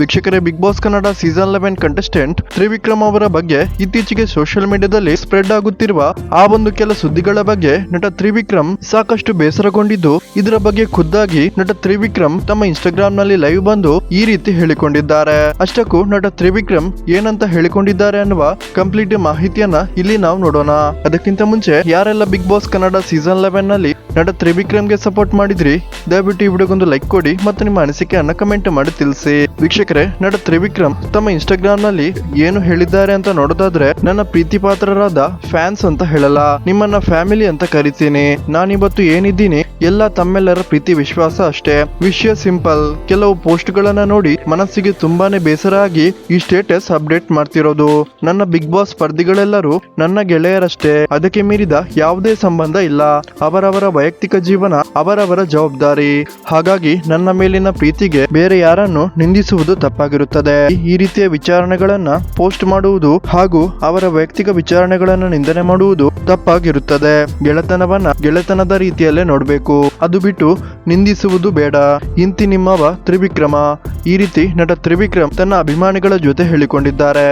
ವೀಕ್ಷಕರೇ, Bigg Boss Kannada season 11 contestant Trivikram ಅವರ ಬಗ್ಗೆ ಇತ್ತೀಚೆಗೆ ಸೋಷಿಯಲ್ ಮೀಡಿಯಾದಲ್ಲಿ ಸ್ಪ್ರೆಡ್ ಆಗುತ್ತಿರುವ ಆ ಒಂದು ಕೆಲ ಸುದ್ದಿಗಳ ಬಗ್ಗೆ ನಟ ತ್ರಿವಿಕ್ರಮ್ ಸಾಕಷ್ಟು ಬೇಸರಗೊಂಡಿದ್ದು, ಇದರ ಬಗ್ಗೆ ಖುದ್ದಾಗಿ ನಟ ತ್ರಿವಿಕ್ರಮ್ ತಮ್ಮ ಇನ್ಸ್ಟಾಗ್ರಾಮ್ ನಲ್ಲಿ ಲೈವ್ ಬಂದು ಈ ರೀತಿ ಹೇಳಿಕೊಂಡಿದ್ದಾರೆ. ಅಷ್ಟಕ್ಕೂ ನಟ ತ್ರಿವಿಕ್ರಮ್ ಏನಂತ ಹೇಳಿಕೊಂಡಿದ್ದಾರೆ ಅನ್ನುವ ಕಂಪ್ಲೀಟ್ ಮಾಹಿತಿಯನ್ನ ಇಲ್ಲಿ ನಾವು ನೋಡೋಣ. ಅದಕ್ಕಿಂತ ಮುಂಚೆ ಯಾರೆಲ್ಲ ಬಿಗ್ ಬಾಸ್ ಕನ್ನಡ ಸೀಸನ್ 11 ನಲ್ಲಿ ನಟ ತ್ರಿವಿಕ್ರಮ್ಗೆ ಸಪೋರ್ಟ್ ಮಾಡಿದ್ರಿ, ದಯವಿಟ್ಟು ಈ ವಿಡಿಯೋಗೊಂದು ಲೈಕ್ ಕೊಡಿ ಮತ್ತು ನಿಮ್ಮ ಅನಿಸಿಕೆಯನ್ನ ಕಮೆಂಟ್ ಮಾಡಿ ತಿಳಿಸಿ. ವೀಕ್ಷಕರೇ, ನಟ ತ್ರಿವಿಕ್ರಮ್ ತಮ್ಮ ಇನ್ಸ್ಟಾಗ್ರಾಮ್ ನಲ್ಲಿ ಏನು ಹೇಳಿದ್ದಾರೆ ಅಂತ ನೋಡೋದಾದ್ರೆ, ನನ್ನ ಪ್ರೀತಿ ಪಾತ್ರರಾದ ಫ್ಯಾನ್ಸ್ ಅಂತ ಹೇಳಲ್ಲ, ನಿಮ್ಮನ್ನ ಫ್ಯಾಮಿಲಿ ಅಂತ ಕರಿತೀನಿ. ನಾನಿವತ್ತು ಏನಿದ್ದೀನಿ ಎಲ್ಲ ತಮ್ಮೆಲ್ಲರ ಪ್ರೀತಿ ವಿಶ್ವಾಸ ಅಷ್ಟೇ. ವಿಷಯ ಸಿಂಪಲ್. ಕೆಲವು ಪೋಸ್ಟ್ ಗಳನ್ನ ನೋಡಿ ಮನಸ್ಸಿಗೆ ತುಂಬಾನೇ ಬೇಸರ ಆಗಿ ಈ ಸ್ಟೇಟಸ್ ಅಪ್ಡೇಟ್ ಮಾಡ್ತಿರೋದು. ನನ್ನ ಬಿಗ್ ಬಾಸ್ ಸ್ಪರ್ಧಿಗಳೆಲ್ಲರೂ ನನ್ನ ಗೆಳೆಯರಷ್ಟೇ, ಅದಕ್ಕೆ ಮೀರಿದ ಯಾವುದೇ ಸಂಬಂಧ ಇಲ್ಲ. ಅವರವರ ವೈಯಕ್ತಿಕ ಜೀವನ ಅವರವರ ಜವಾಬ್ದಾರಿ. ಹಾಗಾಗಿ ನನ್ನ ಮೇಲಿನ ಪ್ರೀತಿಗೆ ಬೇರೆ ಯಾರನ್ನು ನಿಂದಿಸುವುದು ತಪ್ಪಾಗಿರುತ್ತದೆ. ಈ ರೀತಿಯ ವಿಚಾರಣೆಗಳನ್ನ ಪೋಸ್ಟ್ ಮಾಡುವುದು ಹಾಗೂ ಅವರ ವೈಯಕ್ತಿಕ ವಿಚಾರಣೆಗಳನ್ನ ನಿಂದನೆ ಮಾಡುವುದು ತಪ್ಪಾಗಿರುತ್ತದೆ. ಗೆಳೆತನವನ್ನ ಗೆಳೆತನದ ರೀತಿಯಲ್ಲೇ ನೋಡಬೇಕು, ಅದು ಬಿಟ್ಟು ನಿಂದಿಸುವುದು ಬೇಡ. ಇಂತಿ ನಿಮ್ಮವ ತ್ರಿವಿಕ್ರಮ. ಈ ರೀತಿ ನಟ ತ್ರಿವಿಕ್ರಮ್ ತನ್ನ ಅಭಿಮಾನಿಗಳ ಜೊತೆ ಹೇಳಿಕೊಂಡಿದ್ದಾರೆ.